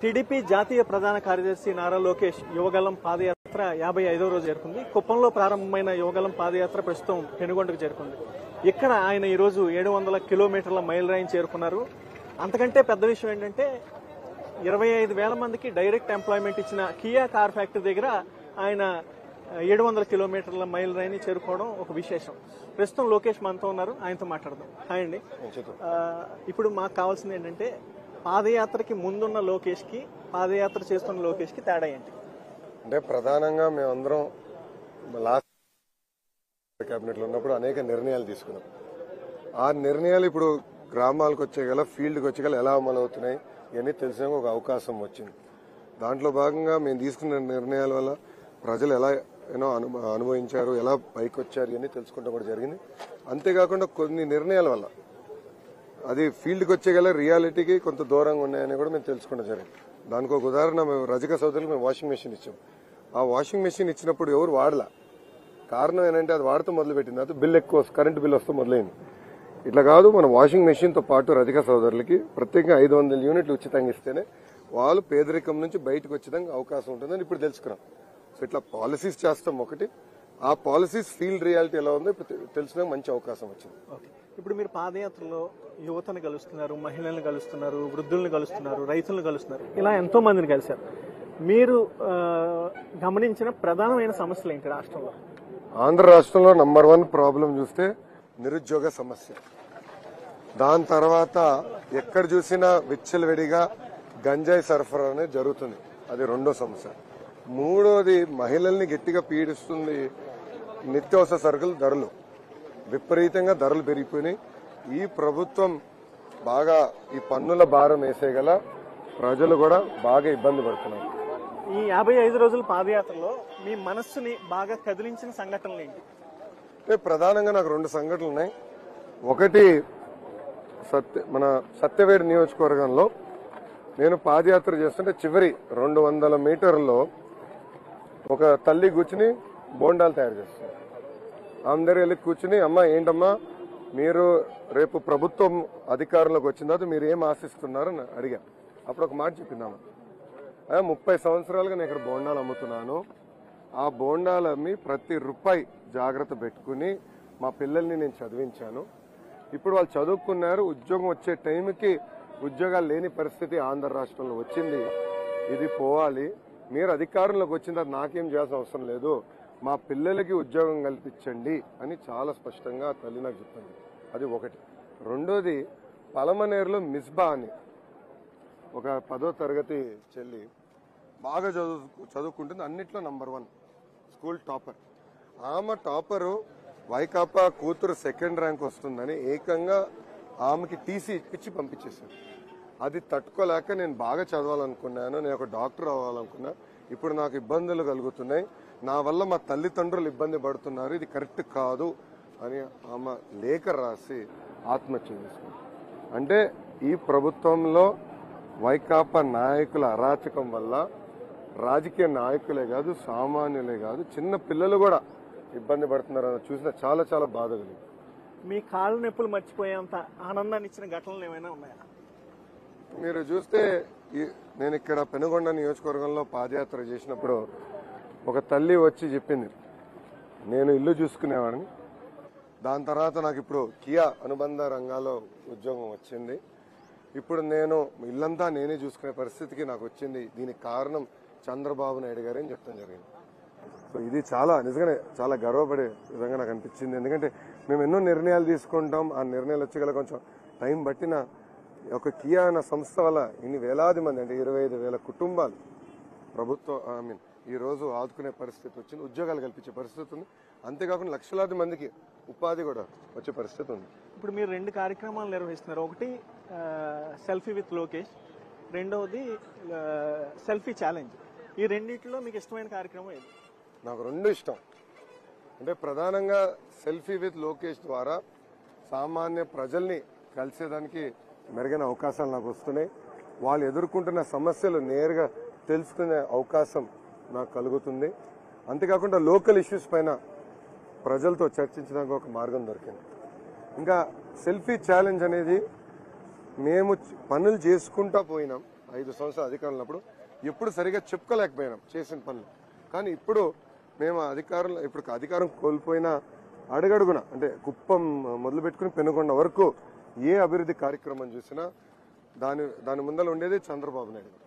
TDP జాతీయ ప్రధాన కార్యదర్శి నారా లోకేష్ యువగలం పాదయాత్ర 55వ రోజు చేరుకుంది. కుప్పంలో ప్రారంభమైన యువగలం పాదయాత్ర ప్రస్తుతం పెనుగొండకు చేరుకుంది. ఇక్కడ ఆయన ఈరోజు 700 కిలోమీటర్ల మైల్ రైన్ చేరుకున్నారు. అంతకంటే పెద్ద విషయం ఏంటంటే 25,000 మందికి డైరెక్ట్ ఎంప్లాయ్మెంట్ ఇచ్చిన కియా కార్ ఫ్యాక్టరీ దగ్గర ఆయన 700 కిలోమీటర్ల మైల్ రైన్ చేరుకోవడం ఒక విశేషం. ప్రస్తుతం లోకేష్ మనతో ఉన్నారు, ఆయనతో మాట్లాడదాం. హాయ్ అండి. ఇప్పుడు మాకు కావాల్సింది ఏంటంటే పాదయాత్రకి ముందున్న లోకేష్ కి పాదయాత్ర చేస్తున్న లోకేష్ కి తేడా ఏంటి? అంటే ప్రధానంగా మేమందరం లాస్ట్ కేబినెట్ లో ఉన్నప్పుడు అనేక నిర్ణయాలు తీసుకున్నాం. ఆ నిర్ణయాలు ఇప్పుడు గ్రామాలకు వచ్చేగల ఫీల్డ్కి వచ్చేగల ఎలా అమలు అవుతున్నాయి ఇవన్నీ తెలిసిన ఒక అవకాశం వచ్చింది. దాంట్లో భాగంగా మేము తీసుకున్న నిర్ణయాల వల్ల ప్రజలు ఎలా అనుభవించారు, ఎలా పైకి వచ్చారు ఇవన్నీ తెలుసుకోవడం కూడా జరిగింది. అంతేకాకుండా కొన్ని నిర్ణయాల వల్ల అది ఫీల్డ్కి వచ్చేగల రియాలిటీకి కొంత దూరంగా ఉన్నాయని కూడా మేము తెలుసుకోవడం జరిగింది. దానికి ఒక ఉదాహరణ, మేము రజక సోదరులకు మేము వాషింగ్ మెషిన్ ఇచ్చాం. ఆ వాషింగ్ మెషిన్ ఇచ్చినప్పుడు ఎవరు వాడలా. కారణం ఏంటంటే అది వాడుతూ మొదలుపెట్టింది, అది బిల్ ఎక్కువ కరెంటు బిల్ వస్తూ మొదలైంది. ఇట్లా కాదు, మన వాషింగ్ మెషిన్తో పాటు రజక సోదరులకి ప్రత్యేకంగా 500 యూనిట్లు ఉచితంగా ఇస్తేనే వాళ్ళు పేదరికం నుంచి బయటకు వచ్చేదానికి అవకాశం ఉంటుందని ఇప్పుడు తెలుసుకున్నాం. సో ఇట్లా పాలసీస్ చేస్తాం ఒకటి, ఆ పాలసీస్ ఫీల్డ్ రియాలిటీ ఎలా ఉందో ఇప్పుడు తెలిసిన మంచి అవకాశం వచ్చింది. ఇప్పుడు మీరు పాదయాత్రలో యువతను కలుస్తున్నారు, మహిళలను కలుస్తున్నారు, వృద్ధులను కలుస్తున్నారు, రైతులను కలుస్తున్నారు, ఇలా ఎంతో మందిని కలిశారు. మీరు గమనించిన ప్రధానమైన సమస్యలు ఏంటి రాష్ట్రంలో? ఆంధ్ర రాష్ట్రంలో నంబర్ 1 ప్రాబ్లం చూస్తే నిరుద్యోగ సమస్య. దాని తర్వాత ఎక్కడ చూసినా విచ్చలవిడిగా గంజాయి సరఫరా అనేది జరుగుతుంది, అది రెండో సమస్య. మూడోది మహిళల్ని గట్టిగా పీడిస్తుంది నిత్యావసర సరుకుల ధరలు. విపరీతంగా ధరలు పెరిగిపోయినాయి. ఈ ప్రభుత్వం బాగా ఈ పన్నుల భారం వేసేగల ప్రజలు కూడా బాగా ఇబ్బంది పడుతున్నారు. ఈ 55 రోజుల పాదయాత్రలో మీ మనస్సుని బాగా కదిలించిన సంఘటనలు ఏంటి? అంటే ప్రధానంగా నాకు 2 సంఘటనలు ఉన్నాయి. ఒకటి మన సత్యవేడు నియోజకవర్గంలో నేను పాదయాత్ర చేస్తుంటే చివరి 200 మీటర్లో ఒక తల్లి కూర్చుని బోండాలు తయారు చేస్తుంది. అందరు వెళ్ళి కూర్చుని, అమ్మ ఏంటమ్మా మీరు రేపు ప్రభుత్వం అధికారంలోకి వచ్చిన తర్వాత మీరు ఏం ఆశిస్తున్నారు అని అడిగా. అప్పుడు ఒక మాట చెప్పిందామా, 30 సంవత్సరాలుగా నేను ఇక్కడ బోండాలు అమ్ముతున్నాను, ఆ బోండాలు అమ్మి ప్రతి రూపాయి జాగ్రత్త పెట్టుకుని మా పిల్లల్ని నేను చదివించాను. ఇప్పుడు వాళ్ళు చదువుకున్నారు, ఉద్యోగం వచ్చే టైంకి ఉద్యోగాలు లేని పరిస్థితి ఆంధ్ర రాష్ట్రంలో వచ్చింది. ఇది పోవాలి, మీరు అధికారంలోకి వచ్చిన తర్వాత నాకేం చేయాల్సిన అవసరం లేదు, మా పిల్లలకి ఉద్యోగం కల్పించండి అని చాలా స్పష్టంగా తల్లి నాకు చెప్పింది. అది ఒకటి. రెండోది, పలమనేరులో మిస్బా అని ఒక 10వ తరగతి చెల్లి బాగా చదువుకుంటుంది, అన్నిట్లో నంబర్ 1 స్కూల్ టాపర్. ఆమె టాపరు వైకాపా కూతురు 2nd ర్యాంక్ వస్తుందని ఏకంగా ఆమెకి టీసీ ఇచ్చి పంపించేశారు. అది తట్టుకోలేక నేను బాగా చదవాలనుకున్నాను, నేను ఒక డాక్టర్ అవ్వాలనుకున్నా, ఇప్పుడు నాకు ఇబ్బందులు కలుగుతున్నాయి, నా వల్ల మా తల్లిదండ్రులు ఇబ్బంది పడుతున్నారు, ఇది కరెక్ట్ కాదు అని ఆమె లేఖ రాసి ఆత్మహత్య చేసుకుంది. అంటే ఈ ప్రభుత్వంలో వైకాపా నాయకుల అరాచకం వల్ల రాజకీయ నాయకులే కాదు, సామాన్యులే కాదు, చిన్న పిల్లలు కూడా ఇబ్బంది పడుతున్నారని చూసిన చాలా చాలా బాధ కలిగింది. మీ కాళ్ళ నొప్పులు మర్చిపోయేంత ఆనందాన్ని ఇచ్చిన ఘటనలు ఏమైనా ఉన్నాయా? మీరు చూస్తే నేను ఇక్కడ పెనుగొండ నియోజకవర్గంలో పాదయాత్ర చేసినప్పుడు ఒక తల్లి వచ్చి చెప్పింది, నేను ఇల్లు చూసుకునేవాడిని, దాని తర్వాత నాకు ఇప్పుడు కియా అనుబంధ రంగాల్లో ఉద్యోగం వచ్చింది, ఇప్పుడు నేను ఇల్లంతా నేనే చూసుకునే పరిస్థితికి నాకు వచ్చింది, దీనికి కారణం చంద్రబాబు నాయుడు గారు అని చెప్తాం జరిగింది. సో ఇది చాలా నిజంగానే చాలా గర్వపడే విధంగా నాకు అనిపించింది. ఎందుకంటే మేము ఎన్నో నిర్ణయాలు తీసుకుంటాం, ఆ నిర్ణయాలు వచ్చేగల కొంచెం టైం పట్టిన ఒక కియా అన్న సంస్థ వల్ల ఇన్ని వేలాది మంది, అంటే 25,000 కుటుంబాలు ప్రభుత్వం ఈ రోజు ఆదుకునే పరిస్థితి వచ్చింది, ఉద్యోగాలు కల్పించే పరిస్థితి ఉంది. అంతేకాకుండా లక్షలాది మందికి ఉపాధి కూడా వచ్చే పరిస్థితి ఉంది. ఇప్పుడు మీరు 2 కార్యక్రమాలు నిర్వహిస్తున్నారు. ఒకటి సెల్ఫీ విత్ లోకేష్, రెండవది సెల్ఫీ ఛాలెంజ్. ఈ రెండింటిలో మీకు ఇష్టమైన కార్యక్రమం ఏది? నాకు 2 ఇష్టం. అంటే ప్రధానంగా సెల్ఫీ విత్ లోకేష్ ద్వారా సామాన్య ప్రజల్ని కలిసేదానికి మెరుగైన అవకాశాలు నాకు వస్తున్నాయి. వాళ్ళు ఎదుర్కొంటున్న సమస్యలు నేరుగా తెలుసుకునే అవకాశం నాకు కలుగుతుంది. అంతేకాకుండా లోకల్ ఇష్యూస్ పైన ప్రజలతో చర్చించడానికి ఒక మార్గం దొరికింది. ఇంకా సెల్ఫీ ఛాలెంజ్ అనేది మేము పనులు చేసుకుంటా పోయినాం, 5 సంవత్సరాల అధికారంలో ఉన్నప్పుడు ఎప్పుడు సరిగా చెప్పుకోలేకపోయినాం చేసిన పనులు. కానీ ఇప్పుడు మేము అధికారం కోల్పోయిన అడుగడుగున అంటే కుప్పం మొదలు పెట్టుకుని పెనుగొండ వరకు ఏ అభివృద్ధి కార్యక్రమం చూసినా దాని ముందర ఉండేది చంద్రబాబు నాయుడు గారు.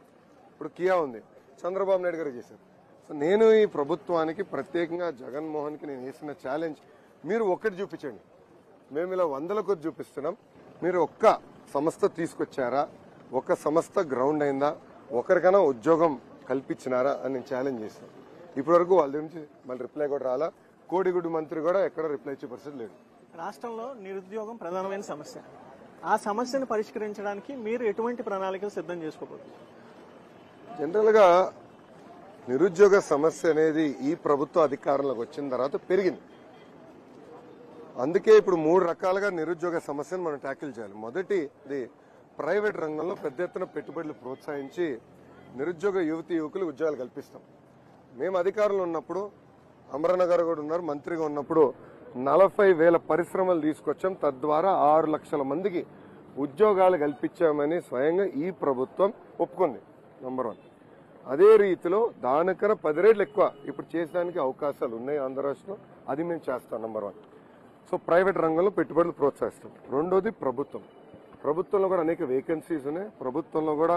ఇప్పుడు కియా ఉంది, చంద్రబాబు నాయుడు గారు చేశారు. సో నేను ఈ ప్రభుత్వానికి ప్రత్యేకంగా జగన్మోహన్కి నేను వేసిన ఛాలెంజ్, మీరు ఒక్కటి చూపించండి. మేము ఇలా 100ల కొద్ది చూపిస్తున్నాం. మీరు ఒక్క సంస్థ తీసుకొచ్చారా, ఒక సంస్థ గ్రౌండ్ అయిందా, ఒకరికైనా ఉద్యోగం కల్పించినారా అని నేను ఛాలెంజ్ చేశాను. ఇప్పటి వరకు వాళ్ళ నుంచి మళ్ళీ రిప్లై కూడా రాలా. కోడిగుడ్డు మంత్రి కూడా ఎక్కడ రిప్లై ఇచ్చే పరిస్థితి లేదు. రాష్ట్రంలో నిరుద్యోగం ప్రధానమైన సమస్య. ఆ సమస్యను పరిష్కరించడానికి మీరు ఎటువంటి ప్రణాళికలు సిద్ధం చేసుకోబోతున్నారు? జనరల్ గా నిరుద్యోగ సమస్య అనేది ఈ ప్రభుత్వ అధికారంలోకి వచ్చిన తర్వాత పెరిగింది. అందుకే ఇప్పుడు 3 రకాలుగా నిరుద్యోగ సమస్యను మనం ట్యాకిల్ చేయాలి. మొదటిది ప్రైవేట్ రంగంలో పెద్ద ఎత్తున పెట్టుబడులు ప్రోత్సహించి నిరుద్యోగ యువకులు ఉద్యోగాలు కల్పిస్తాం. మేము అధికారంలో ఉన్నప్పుడు అమరన్న గారు కూడా ఉన్నారు, మంత్రిగా ఉన్నప్పుడు 40,000 పరిశ్రమలు తీసుకొచ్చాం. తద్వారా 6 లక్షల మందికి ఉద్యోగాలు కల్పించామని స్వయంగా ఈ ప్రభుత్వం ఒప్పుకుంది. నంబర్ 1. అదే రీతిలో దానికన్నా 10 రెట్లు ఎక్కువ ఇప్పుడు చేసడానికి అవకాశాలు ఉన్నాయి ఆంధ్ర రాష్ట్రంలో. అది మేము చేస్తాం. నంబర్ 1. సో ప్రైవేట్ రంగంలో పెట్టుబడులు ప్రోత్సహిస్తాం. రెండోది ప్రభుత్వంలో కూడా అనేక వేకెన్సీస్ ఉన్నాయి. ప్రభుత్వంలో కూడా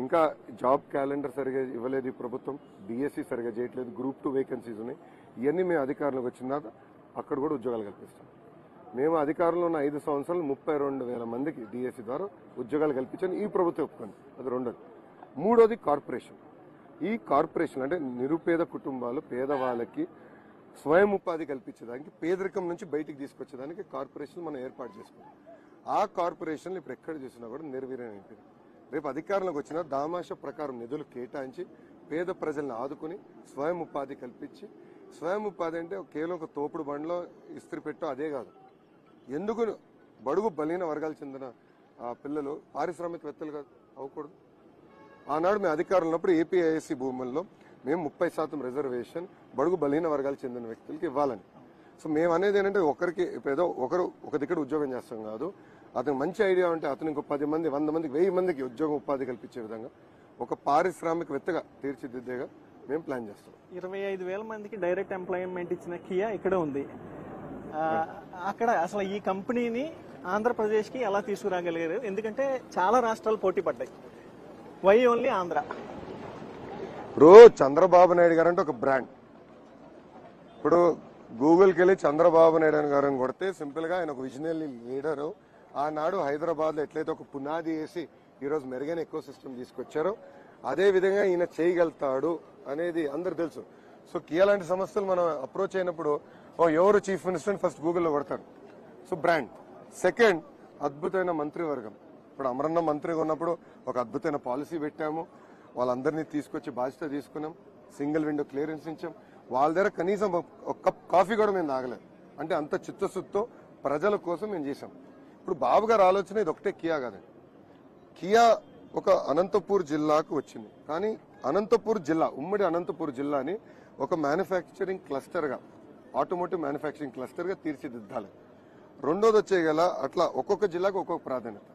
ఇంకా జాబ్ క్యాలెండర్ సరిగా ఇవ్వలేదు ఈ ప్రభుత్వం, డిఎస్సి సరిగా చేయట్లేదు, గ్రూప్ 2 వేకెన్సీస్ ఉన్నాయి. ఇవన్నీ మేము అధికారంలోకి వచ్చిన తర్వాత అక్కడ కూడా ఉద్యోగాలు కల్పిస్తాం. మేము అధికారంలో ఉన్న 5 సంవత్సరాలు 32,000 మందికి డిఎస్సి ద్వారా ఉద్యోగాలు కల్పించాను ఈ ప్రభుత్వం ఒప్పుకుంది. అది రెండోది. మూడోది కార్పొరేషన్. ఈ కార్పొరేషన్ అంటే నిరుపేద కుటుంబాలు, పేదవాళ్ళకి స్వయం ఉపాధి కల్పించడానికి, పేదరికం నుంచి బయటికి తీసుకొచ్చేదానికి కార్పొరేషన్ మనం ఏర్పాటు చేసుకున్నాం. ఆ కార్పొరేషన్లు ఇప్పుడు ఎక్కడ చూసినా కూడా నిర్వీర్యమైంది. రేపు అధికారంలోకి వచ్చిన దామాష ప్రకారం నిధులు కేటాయించి పేద ప్రజలను ఆదుకుని స్వయం ఉపాధి కల్పించి, స్వయం ఉపాధి అంటే కేవలం ఒక తోపుడు బండ్లో ఇస్త్రీ పెట్టో అదే కాదు. ఎందుకు బడుగు బలహీన వర్గాలు చెందిన పిల్లలు పారిశ్రామికవేత్తలుగా అవ్వకూడదు? ఆనాడు మేము అధికారంలో ఉన్నప్పుడు ఏపీఐఎస్సీ భూముల్లో మేము 30% రిజర్వేషన్ బడుగు బలహీన వర్గాలు చెందిన వ్యక్తులకి ఇవ్వాలని. సో మేము అనేది ఏంటంటే ఏదో ఒకరు ఒక దగ్గర ఉద్యోగం చేస్తాం కాదు, అతనికి మంచి ఐడియా ఉంటే అతను ఇంకో 10 మంది 100 మందికి 1000 మందికి ఉద్యోగం ఉపాధి కల్పించే విధంగా ఒక పారిశ్రామికవేత్తగా తీర్చిదిద్దేగా మేము ప్లాన్ చేస్తాం. 25,000 మందికి డైరెక్ట్ ఎంప్లాయ్మెంట్ ఇచ్చిన కియా ఇక్కడ ఉంది. అక్కడ అసలు ఈ కంపెనీని ఆంధ్రప్రదేశ్ కి ఎలా తీసుకురాగలిగారు? ఎందుకంటే చాలా రాష్ట్రాలు పోటీ పడ్డాయి. Why only Andhra? ఇప్పుడు చంద్రబాబు నాయుడు గారు అంటే ఒక బ్రాండ్. ఇప్పుడు గూగుల్కి వెళ్ళి చంద్రబాబు నాయుడు గారిని కొడితే సింపుల్ గా ఆయన ఒక విజనరీ లీడరు. ఆనాడు హైదరాబాద్ లో ఎట్లయితే ఒక పునాది వేసి ఈరోజు మెరుగైన ఎకో సిస్టమ్ తీసుకొచ్చారో అదే విధంగా ఈయన చేయగలుగుతాడు అనేది అందరు తెలుసు. సో కియా లాంటి సంస్థలు మనం అప్రోచ్ అయినప్పుడు ఎవరు చీఫ్ మినిస్టర్ ఫస్ట్ గూగుల్లో కొడతారు. So brand. సెకండ్, అద్భుతమైన మంత్రివర్గం. ఇప్పుడు అమరన్న మంత్రిగా ఉన్నప్పుడు ఒక అద్భుతమైన పాలసీ పెట్టాము. వాళ్ళందరినీ తీసుకొచ్చి బాధ్యత తీసుకున్నాం. సింగిల్ విండో క్లియరెన్స్ ఇచ్చాం. వాళ్ళ దగ్గర కనీసం ఒక కప్ కాఫీ కూడా మేము తాగలేదు. అంటే అంత చిత్తశుద్ధితో ప్రజల కోసం మేము చేశాం. ఇప్పుడు బాబు గారు ఆలోచన ఇది ఒకటే కియా కాదండి. కియా ఒక అనంతపూర్ జిల్లాకు వచ్చింది. కానీ అనంతపూర్ జిల్లా, ఉమ్మడి అనంతపూర్ జిల్లాని ఒక మ్యానుఫ్యాక్చరింగ్ క్లస్టర్గా, ఆటోమోటివ్ మ్యానుఫ్యాక్చరింగ్ క్లస్టర్గా తీర్చిదిద్దాలి. రెండోది వచ్చేగల అట్లా ఒక్కొక్క జిల్లాకు ఒక్కొక్క ప్రాధాన్యత.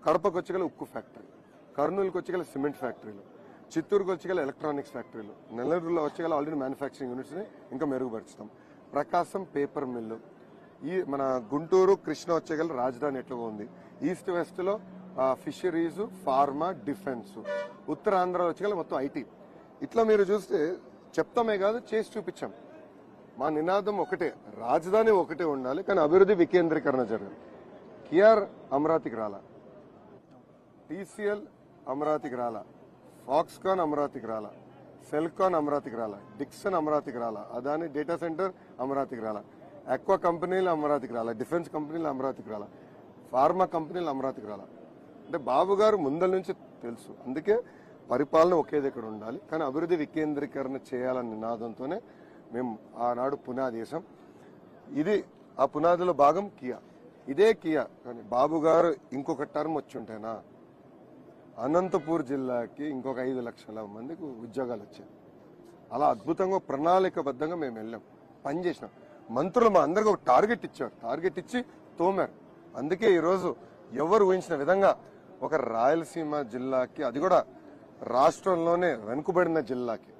కడపకు వచ్చేగల ఉక్కు ఫ్యాక్టరీ, కర్నూలుకి వచ్చేగల సిమెంట్ ఫ్యాక్టరీలు, చిత్తూరుకు వచ్చేగల ఎలక్ట్రానిక్స్ ఫ్యాక్టరీలు, నెల్లూరులో వచ్చేగల ఆల్రెడీ మ్యానుఫ్యాక్చరింగ్ యూనిట్స్ని ఇంకా మెరుగుపరుస్తాం. ప్రకాశం పేపర్ మిల్లు, ఈ మన గుంటూరు కృష్ణ వచ్చేగల రాజధాని ఎట్లా ఉంది. ఈస్ట్ వెస్ట్ లో ఫిషరీస్, ఫార్మా, డిఫెన్స్. ఉత్తరాంధ్ర వచ్చేగల మొత్తం ఐటీ. ఇట్లా మీరు చూస్తే చెప్తామే కాదు, చేసి చూపించాం. మా నినాదం ఒకటే, రాజధాని ఒకటే ఉండాలి, కానీ అభివృద్ధి వికేంద్రీకరణ జరగాలి. కియార్ అమరావతికి రాలా, టీసీఎల్ అమరావతికి రాలా, ఫాక్స్కాన్ అమరావతికి రాలా, సెల్కాన్ అమరావతికి రాలా, డిక్సన్ అమరావతికి రాలా, అదాని డేటా సెంటర్ అమరావతికి రాలా, ఎక్కువ కంపెనీలు అమరావతికి రాలా, డిఫెన్స్ కంపెనీలు అమరావతికి రాలా, ఫార్మా కంపెనీలు అమరావతికి రాలా. అంటే బాబు గారు ముందల నుంచి తెలుసు. అందుకే పరిపాలన ఒకే దగ్గర ఉండాలి, కానీ అభివృద్ధి వికేంద్రీకరణ చేయాలన్న నినాదంతోనే మేము ఆనాడు పునాది వేసాం. ఇది ఆ పునాదిలో భాగం కియా. ఇదే కియా కానీ బాబు గారు ఇంకొక టర్మ్ వచ్చి ఉంటేనా అనంతపూర్ జిల్లాకి ఇంకొక 5 లక్షల మందికి ఉద్యోగాలు వచ్చాయి. అలా అద్భుతంగా ప్రణాళికబద్ధంగా మేము వెళ్ళాం, పనిచేసినాం. మంత్రులు మా అందరికీ ఒక టార్గెట్ ఇచ్చారు, టార్గెట్ ఇచ్చి తోమారు. అందుకే ఈరోజు ఎవరు ఊహించిన విధంగా ఒక రాయలసీమ జిల్లాకి, అది కూడా రాష్ట్రంలోనే వెనుకబడిన జిల్లాకి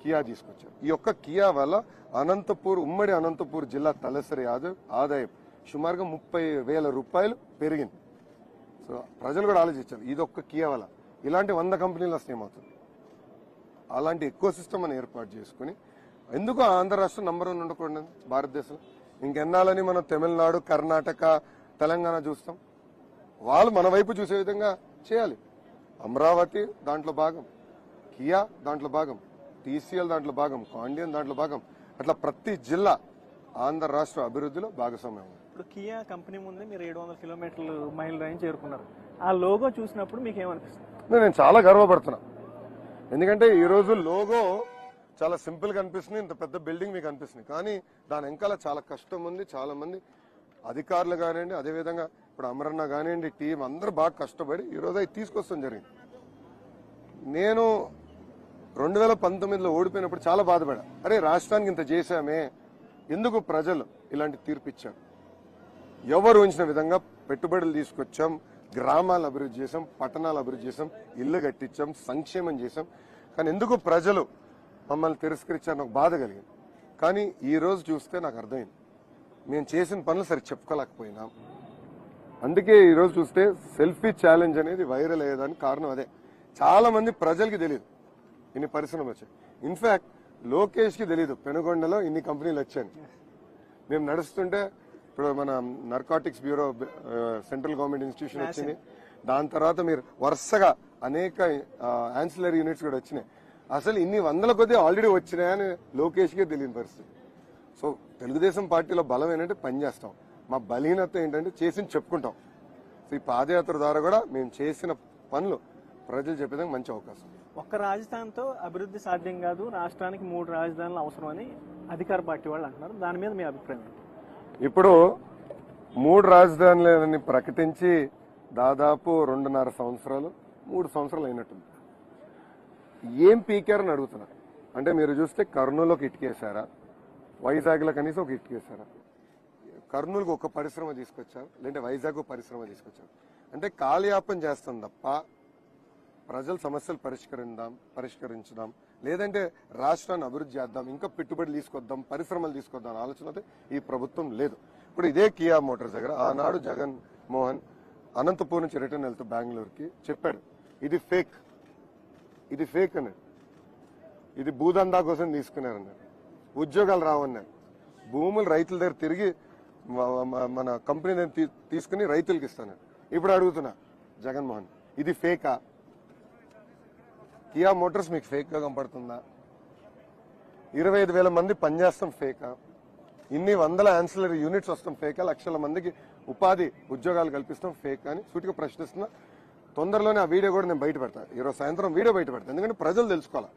కియా తీసుకొచ్చారు. ఈ యొక్క కియా వల్ల అనంతపూర్, ఉమ్మడి అనంతపూర్ జిల్లా తలసరి ఆదాయం సుమారుగా 30,000 రూపాయలు పెరిగింది. సో ప్రజలు కూడా ఆలోచించారు, ఇది ఒక్క కియా వల్ల ఇలాంటి 100 కంపెనీలు వస్తే ఏమవుతుంది. అలాంటి ఎకో సిస్టమ్ అని ఏర్పాటు చేసుకుని, ఎందుకు ఆంధ్ర రాష్ట్రం నంబర్ 1 ఉండకూడదు భారతదేశంలో? ఇంకెన్నాళ్ళని మనం తమిళనాడు, కర్ణాటక, తెలంగాణ చూస్తాం? వాళ్ళు మన వైపు చూసే విధంగా చేయాలి. అమరావతి దాంట్లో భాగం, కియా దాంట్లో భాగం, టీసీఎల్ దాంట్లో భాగం, కాండియన్ దాంట్లో భాగం, అట్లా ప్రతి జిల్లా ఆంధ్ర రాష్ట్ర అభివృద్ధిలో భాగస్వామ్యం. ఇప్పుడు కియా కంపెనీ ముందే మీరు 700 కిలోమీటర్లు మైల్ రేంజ్ చేరుకున్నారు. ఆ లోగో చూసినప్పుడు మీకు ఏమనిపిస్తుంది? నేను చాలా గర్వపడుతున్నా. ఎందుకంటే ఈ రోజు లోగో చాలా సింపుల్ గా అనిపిస్తుంది, ఇంత పెద్ద బిల్డింగ్ మీకు అనిపిస్తుంది, కానీ దాని వెనకాల చాలా కష్టం ఉంది. చాలా మంది అధికారులు కానివ్వండి, అదేవిధంగా ఇప్పుడు అమరన్న కానివ్వండి, టీం అందరూ బాగా కష్టపడి ఈ రోజు అది తీసుకొస్తాం జరిగింది. నేను 2019లో ఓడిపోయినప్పుడు చాలా బాధపడా. అరే రాష్ట్రానికి ఇంత చేశామే, ఎందుకు ప్రజలు ఇలాంటి తీర్పు ఇచ్చారు? ఎవరు ఉంచిన విధంగా పెట్టుబడులు తీసుకొచ్చాం, గ్రామాలు అభివృద్ధి చేసాం, పట్టణాలు అభివృద్ధి చేసాం, ఇల్లు కట్టించాం, సంక్షేమం చేసాం, కానీ ఎందుకు ప్రజలు మమ్మల్ని తిరస్కరించారు? నాకు బాధ కలిగింది. కానీ ఈ రోజు చూస్తే నాకు అర్థమైంది, మేము చేసిన పనులు సరి చెప్పుకోలేకపోయినాం. అందుకే ఈ రోజు చూస్తే సెల్ఫీ ఛాలెంజ్ అనేది వైరల్ అయ్యేదానికి కారణం అదే. చాలా మంది ప్రజలకి తెలియదు ఇన్ని పరిశ్రమలు వచ్చాయి. ఇన్ఫాక్ట్ లోకేష్ కి తెలియదు పెనుగొండలో ఇన్ని కంపెనీలు వచ్చాయి. మేము నడుస్తుంటే ఇప్పుడు మన narcotics bureau central government institution వచ్చింది, దాని తర్వాత మీరు వరుసగా అనేక యాన్సిలరీ యూనిట్స్ కూడా వచ్చినాయి. అసలు ఇన్ని వందల కొద్ది ఆల్రెడీ వచ్చినాయని లోకేష్ కే తెలియని పరిస్థితి. సో తెలుగుదేశం పార్టీలో బలం ఏంటంటే పని చేస్తాం, మా బలహీనత ఏంటంటే చేసి చెప్పుకుంటాం. సో ఈ పాదయాత్ర ద్వారా కూడా మేము చేసిన పనులు ప్రజలు చెప్పేదానికి మంచి అవకాశం. ఒక్క రాజధానితో అభివృద్ధి సాధ్యం కాదు, రాష్ట్రానికి 3 రాజధానులు అవసరం అని అధికార పార్టీ వాళ్ళు అంటున్నారు. దాని మీద మీ అభిప్రాయం? ఇప్పుడు 3 రాజధానులని ప్రకటించి దాదాపు 2.5 సంవత్సరాలు 3 సంవత్సరాలు అయినట్టుంది. ఏం పీకారని అడుగుతున్నారు. అంటే మీరు చూస్తే కర్నూలుకి ఇటుకేశారా, వైజాగ్లో కనీసం ఒక ఇటుకేశారా, కర్నూలుకు ఒక పరిశ్రమ తీసుకొచ్చారు, లేదంటే వైజాగ్ పరిశ్రమ తీసుకొచ్చారు. అంటే కాలయాపన చేస్తాం తప్ప ప్రజల సమస్యలు పరిష్కరించుదాం, లేదంటే రాష్ట్రాన్ని అభివృద్ధి చేద్దాం, ఇంకా పెట్టుబడులు తీసుకొద్దాం, పరిశ్రమలు తీసుకొద్దాం అనే ఆలోచన అయితే ఈ ప్రభుత్వం లేదు. ఇప్పుడు ఇదే కియా మోటార్స్ దగ్గర ఆనాడు జగన్ మోహన్ అనంతపూర్ నుంచి రిటర్న్ వెళ్తూ బెంగళూరుకి చెప్పాడు, ఇది ఫేక్ అన్నాడు, ఇది భూదందా కోసం తీసుకున్నారన్నారు, ఉద్యోగాలు రావన్నారు, భూములు రైతుల దగ్గర తిరిగి మన కంపెనీ దగ్గర తీసుకుని రైతులకు ఇస్తున్నారు. ఇప్పుడు అడుగుతున్నా జగన్మోహన్, ఇది ఫేకా? కియా మోటార్స్ మీకు ఫేక్ గా కనపడుతుందా? 25,000 మంది పనిచేస్తాం ఫేకా? ఇన్ని వందల యాన్సిలరీ యూనిట్స్ వస్తాం ఫేకా? లక్షల మందికి ఉపాధి ఉద్యోగాలు కల్పిస్తాం ఫేక్ అని సూటిగా ప్రశ్నిస్తున్నా. తొందరలోనే ఆ వీడియో కూడా నేను బయట పెడతాను, ఈరోజు సాయంత్రం వీడియో బయట పెడతాను. ఎందుకంటే ప్రజలు తెలుసుకోవాలి.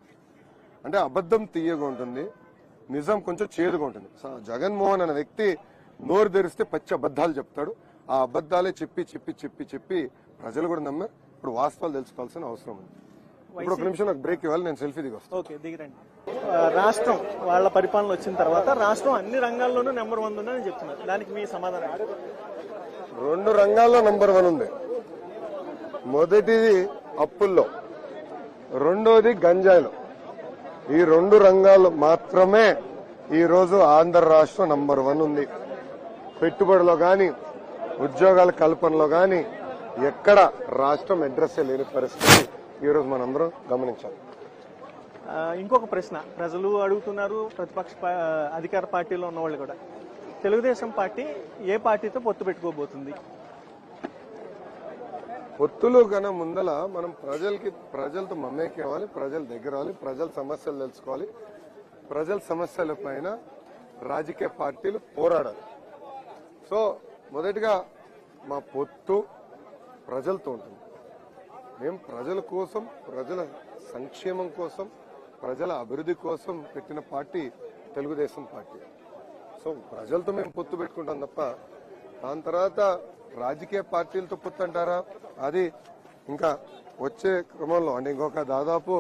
అంటే అబద్ధం తీయగా ఉంటుంది, నిజం కొంచెం చేదుగా ఉంటుంది. జగన్మోహన్ అనే వ్యక్తి నోరు తెరిస్తే పచ్చి అబద్ధాలు చెప్తాడు. ఆ అబద్ధాలే చెప్పి చెప్పి చెప్పి చెప్పి ప్రజలు కూడా నమ్మారు. ఇప్పుడు వాస్తవాలు తెలుసుకోవాల్సిన అవసరం ఉంది. ఇప్పుడు ఒక నిమిషం నాకు బ్రేక్ ఇవ్వాలి, నేను సెల్ఫీ దిగొస్తాను. ఓకే, దిగిరండి. రాష్ట్రం వాళ్ళ పరిపాలన వచ్చిన తర్వాత రాష్ట్రం అన్ని రంగాల్లోనూ నెంబర్ 1 ఉందని చెప్తున్నారు. దానికి మీ సమాధానం? 2 రంగాల్లో నెంబర్ 1 ఉంది. మొదటిది అప్పుల్లో, రెండోది గంజాయిలో. ఈ 2 రంగాలు మాత్రమే ఈ రోజు ఆంధ్ర రాష్ట్రం నంబర్ 1 ఉంది. పెట్టుబడిలో గాని, ఉద్యోగాల కల్పనలో గాని ఎక్కడ రాష్ట్రం అడ్రస్ లేని పరిస్థితి ఈ రోజు మనందరం గమనించాలి. ఇంకొక ప్రశ్న ప్రజలు అడుగుతున్నారు, ప్రతిపక్ష అధికార పార్టీలో ఉన్న వాళ్ళు కూడా. తెలుగుదేశం పార్టీ ఏ పార్టీతో పొత్తు పెట్టుకోబోతుంది? పొత్తులు కన్నా ముందల మనం ప్రజలతో మమేకం అవ్వాలి, ప్రజల దగ్గర అవ్వాలి, ప్రజల సమస్యలు తెలుసుకోవాలి, ప్రజల సమస్యల పైన రాజకీయ పార్టీలు పోరాడాలి. సో మొదటిగా మా పొత్తు ప్రజలతో ఉంటుంది. మేము ప్రజల కోసం, ప్రజల సంక్షేమం కోసం, ప్రజల అభివృద్ధి కోసం పెట్టిన పార్టీ తెలుగుదేశం పార్టీ. సో ప్రజలతో మేము పొత్తు పెట్టుకుంటాం తప్ప దాని తర్వాత రాజకీయ పార్టీలతో పొత్తు అంటారా, అది ఇంకా వచ్చే క్రమంలో. అంటే ఇంకొక దాదాపు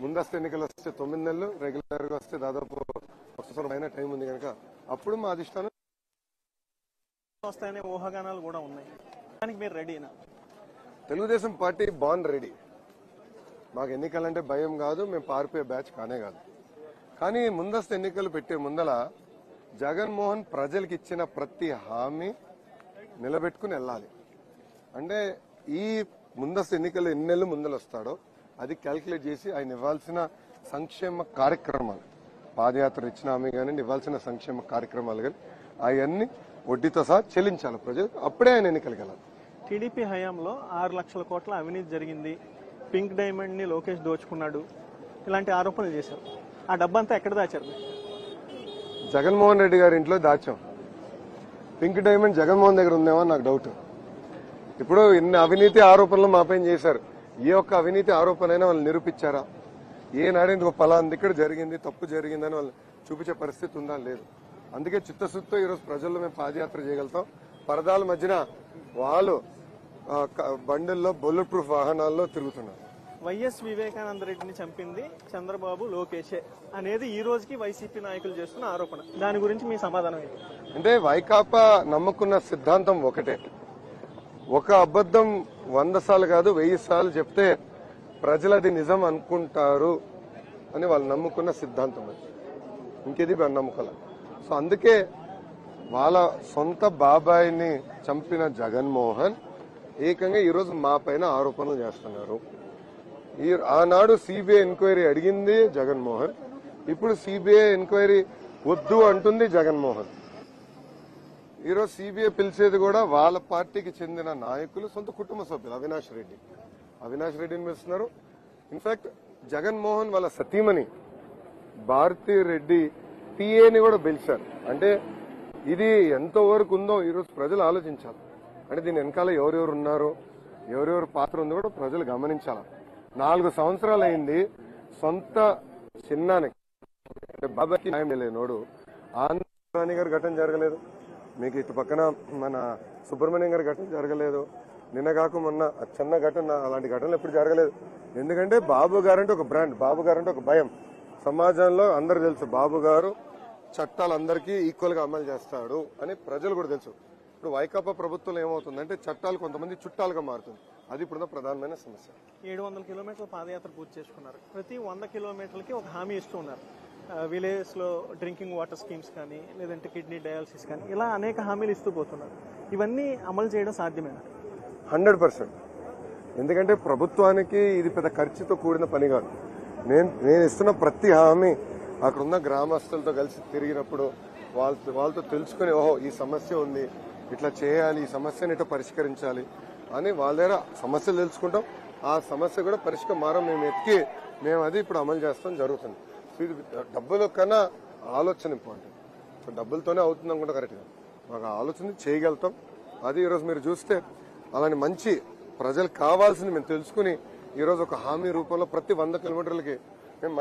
ముందస్తు ఎన్నికలు వస్తే 9 నెలలు, రెగ్యులర్ గా వస్తే దాదాపు 1 సంవత్సరం అయినా టైం ఉంది కనుక అప్పుడు మా అధిష్టానం వస్తాయనే ఊహాగానాలు కూడా ఉన్నాయి. దానికి మీరు రెడీనా? Telugu Desam party bond ready. మాకు ఎన్నికలంటే భయం కాదు, మేము పారిపోయే బ్యాచ్ కానే కాదు. కానీ ముందస్తు ఎన్నికలు పెట్టే ముందల జగన్మోహన్ ప్రజలకు ఇచ్చిన ప్రతి హామీ నిలబెట్టుకుని వెళ్ళాలి. అంటే ఈ ముందస్తు ఎన్నికలు ఎన్ని నెలలు ముందలు వస్తాడో అది క్యాల్కులేట్ చేసి ఆయన ఇవ్వాల్సిన సంక్షేమ కార్యక్రమాలు, పాదయాత్ర ఇచ్చిన హామీ కానీ ఇవ్వాల్సిన సంక్షేమ కార్యక్రమాలు కానీ అవన్నీ వడ్డీతో సహా చెల్లించాలి ప్రజలు. అప్పుడే ఆయన ఎన్నికలకు వెళ్ళాలి. టీడీపీ హయాంలో 6 లక్షల కోట్ల అవినీతి జరిగింది, పింక్ డైమండ్ ని లోకేష్ దోచుకున్నాడు, ఇలాంటి ఆరోపణలు చేశారు. ఆ డబ్బంతా ఎక్కడ దాచారు? జగన్మోహన్ రెడ్డి గారి ఇంట్లో దాచాం. పింక్ డైమండ్ జగన్మోహన్ దగ్గర ఉందేమో నాకు డౌట్. ఇప్పుడు ఇన్ని అవినీతి ఆరోపణలు మాపైన చేశారు. ఏ ఒక్క అవినీతి ఆరోపణ అయినా వాళ్ళు నిరూపించారా? ఏనాడేందుకు పలాంది ఇక్కడ జరిగింది, తప్పు జరిగిందని వాళ్ళు చూపించే పరిస్థితి ఉందా? లేదు. అందుకే చిత్తశుద్ధితో ఈరోజు ప్రజల్లో మేము పాదయాత్ర చేయగలుగుతాం. పరదాల మధ్యన వాళ్ళు బండిల్లో బుల్లెట్ ప్రూఫ్ వాహనాల్లో తిరుగుతున్నారు. వైఎస్ వివేకానంద రెడ్డిని చంపింది చంద్రబాబు, లోకేషే అనేది ఈ రోజుకి వైసీపీ నాయకులు చేస్తున్న ఆరోపణ. దాని గురించి మీ సమాధానం ఏంటి? అంటే వైకాపా నమ్ముకున్న సిద్ధాంతం ఒకటే. ఒక అబద్ధం 100 సార్లు కాదు 1000 సార్లు చెప్తే ప్రజలు అది నిజం అనుకుంటారు అని వాళ్ళు నమ్ముకున్న సిద్ధాంతం. ఇంకేది నమ్ముకోలే. సో అందుకే వాళ్ళ సొంత బాబాయిని చంపిన జగన్మోహన్ ఏకంగా ఈరోజు మా పైన ఆరోపణలు చేస్తున్నారు. ఆనాడు సిబిఐ ఎంక్వైరీ అడిగింది జగన్మోహన్, ఇప్పుడు సిబిఐ ఎంక్వైరీ వద్దు అంటుంది జగన్మోహన్. ఈరోజు సిబిఐ పిలిచేది కూడా వాళ్ళ పార్టీకి చెందిన నాయకులు, సొంత కుటుంబ సభ్యులు. అవినాష్ రెడ్డిని పిలుస్తున్నారు. ఇన్ఫాక్ట్ జగన్మోహన్ వాళ్ళ సతీమణి భారతీ రెడ్డి పిఏని కూడా పిలిచారు. అంటే ఇది ఎంతవరకు ఉందో ఈరోజు ప్రజలు ఆలోచించాలి. అంటే దీని వెనకాల ఎవరెవరు ఉన్నారో, ఎవరెవరు పాత్ర ఉందో కూడా ప్రజలు గమనించాలి. 4 సంవత్సరాలు అయింది సొంత చిన్నానికి, అంటే బాబాకి న్యాయం లేనోడు. ఆంధ్రరాణి గారి ఘటన జరగలేదు, మీకు ఇటు పక్కన మన సుబ్రహ్మణ్యం గారి ఘటన జరగలేదు, నిన్నగాక మొన్న చిన్న ఘటన, అలాంటి ఘటనలు ఎప్పుడు జరగలేదు. ఎందుకంటే బాబు గారంటే ఒక బ్రాండ్, బాబు గారంటే ఒక భయం సమాజంలో అందరు తెలుసు. బాబు గారు చట్టాలు అందరికీ ఈక్వల్ గా అమలు చేస్తాడు అని ప్రజలు కూడా తెలుసు. ఇప్పుడు వైకాపా ప్రభుత్వంలో ఏమవుతుందంటే చట్టాలు కొంతమంది చుట్టాలుగా మారుతుంది. అది ఇప్పుడున్న ప్రధానమైన సమస్య. 700 కిలోమీటర్ల పాదయాత్ర పూర్తి చేసుకున్నారు. ప్రతి 100 కిలోమీటర్లకి ఒక హామీ ఇస్తూ ఉన్నారు. విలేజెస్ లో డ్రింకింగ్ వాటర్ స్కీమ్స్ కానీ, లేదంటే కిడ్నీ డయాలసిస్ కానీ, ఇలా అనేక హామీలు ఇస్తూ పోతున్నారు. ఇవన్నీ అమలు చేయడం సాధ్యమేనా? 100%. ఎందుకంటే ప్రభుత్వానికి ఇది పెద్ద ఖర్చుతో కూడిన పని కాదు. నేను ఇస్తున్న ప్రతి హామీ అక్కడున్న గ్రామస్తులతో కలిసి తిరిగినప్పుడు వాళ్ళతో తెలుసుకుని, ఓహో ఈ సమస్య ఉంది, ఇట్లా చేయాలి, ఈ సమస్యను ఇట్లా పరిష్కరించాలి అని వాళ్ళ దగ్గర సమస్యలు తెలుసుకుంటాం. ఆ సమస్య కూడా పరిష్కారం మేము ఎత్తికి మేము అది ఇప్పుడు అమలు చేస్తాం జరుగుతుంది. ఇది డబ్బుల కన్నా ఆలోచన ఇంపార్టెంట్. సో డబ్బులతోనే అవుతుంది అనుకుంటా కరెక్ట్గా. మాకు ఆలోచన చేయగలుగుతాం. అది ఈరోజు మీరు చూస్తే అలాంటి మంచి ప్రజలకు కావాల్సింది మేము తెలుసుకుని ఈరోజు ఒక హామీ రూపంలో ప్రతి 100 కిలోమీటర్లకి మేము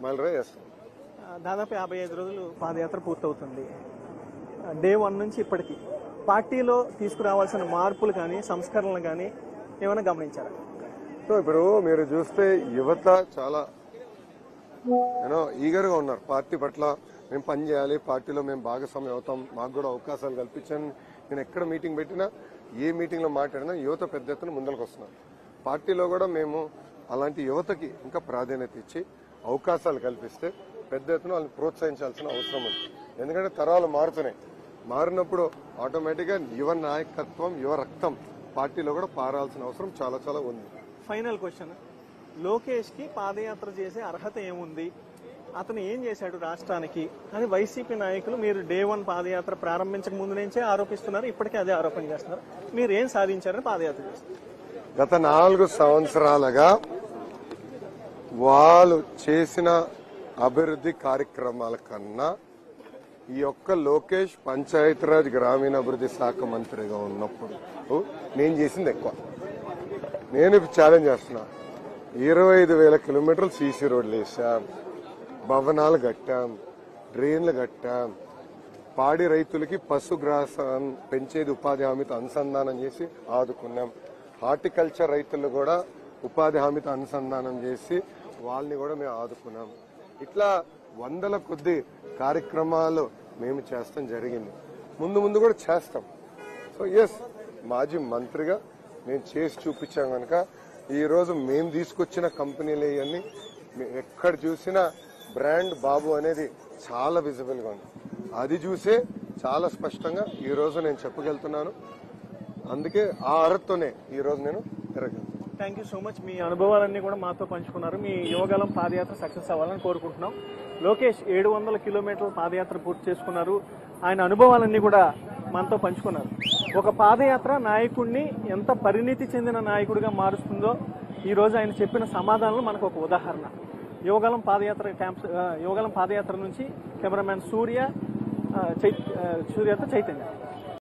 మైలురాయి చేస్తాం. దాదాపు 55 రోజులు పాదయాత్ర పూర్తవుతుంది. డే 1 నుంచి ఇప్పటికి పార్టీలో తీసుకురావాల్సిన మార్పులు కానీ, సంస్కరణలు కానీ ఏమైనా గమనించారా? సో ఇప్పుడు మీరు చూస్తే యువత చాలా ఈగర్గా ఉన్నారు పార్టీ పట్ల. మేము పని చేయాలి, పార్టీలో మేము భాగస్వామ్యం అవుతాం, మాకు కూడా అవకాశాలు కల్పించండి. నేను ఎక్కడ మీటింగ్ పెట్టినా, ఏ మీటింగ్ లో మాట్లాడినా యువత పెద్ద ఎత్తున ముందరకు వస్తున్నారు. పార్టీలో కూడా మేము అలాంటి యువతకి ఇంకా ప్రాధాన్యత ఇచ్చి అవకాశాలు కల్పిస్తే పెద్ద ఎత్తున వాళ్ళని ప్రోత్సహించాల్సిన అవసరం ఉంది. ఎందుకంటే తరాలు మారుతున్నాయి. మారినప్పుడు ఆటోమేటిక్ గా యువ నాయకత్వం, యువ రక్తం పార్టీలో కూడా పారాల్సిన అవసరం చాలా చాలా ఉంది. ఫైనల్ క్వశ్చన్, లోకేష్ కి పాదయాత్ర చేసే అర్హత ఏముంది, అతను ఏం చేశాడు రాష్ట్రానికి అని వైసీపీ నాయకులు మీరు డే 1 పాదయాత్ర ప్రారంభించక ముందు నుంచే ఆరోపిస్తున్నారు. ఇప్పటికే అదే ఆరోపణ చేస్తున్నారు. మీరు ఏం సాధించారని పాదయాత్ర చేస్తున్నారు? గత 4 సంవత్సరాలుగా వాళ్ళు చేసిన అభివృద్ధి కార్యక్రమాల కన్నా ఈ యొక్క లోకేష్ పంచాయతీరాజ్ గ్రామీణాభివృద్ధి శాఖ మంత్రిగా ఉన్నప్పుడు నేను చేసింది ఎక్కువ. నేను ఛాలెంజ్ చేస్తున్నా. 25,000 కిలోమీటర్లు సీసీ రోడ్లు వేసాం, భవనాలు కట్టాం, డ్రైన్లు కట్టాం, పాడి రైతులకి పశుగ్రాసం పెంచేది ఉపాధి హామీతో అనుసంధానం చేసి ఆదుకున్నాం. హార్టికల్చర్ రైతులు కూడా ఉపాధి హామీతో అనుసంధానం చేసి వాళ్ళని కూడా మేము ఆదుకున్నాం. ఇట్లా 100ల కొద్ది కార్యక్రమాలు మేము చేస్తాం జరిగింది. ముందు కూడా చేస్తాం. సో ఎస్, మాజీ మంత్రిగా నేను చేసి చూపించాం కనుక ఈరోజు మేము తీసుకొచ్చిన కంపెనీలు ఇవన్నీ ఎక్కడ చూసినా బ్రాండ్ బాబు అనేది చాలా విజిబుల్ గా ఉంది. అది చూసే చాలా స్పష్టంగా ఈ రోజు నేను చెప్పగలుగుతున్నాను. అందుకే ఆ అర్హతతోనే ఈ రోజు నేను తిరగలను. Thank you so much. మీ అనుభవాలన్నీ కూడా మాతో పంచుకున్నారు. మీ యువగలం పాదయాత్ర సక్సెస్ అవ్వాలని కోరుకుంటున్నాం. లోకేష్ 700 కిలోమీటర్ల పాదయాత్ర పూర్తి చేసుకున్నారు. ఆయన అనుభవాలన్నీ కూడా మనతో పంచుకున్నారు. ఒక పాదయాత్ర నాయకుడిని ఎంత పరిణితి చెందిన నాయకుడిగా మారుస్తుందో ఈ రోజు ఆయన చెప్పిన సమాధానాలు మనకు ఒక ఉదాహరణ. యువగలం పాదయాత్ర నుంచి కెమెరామ్యాన్ సూర్యతో చైతన్య.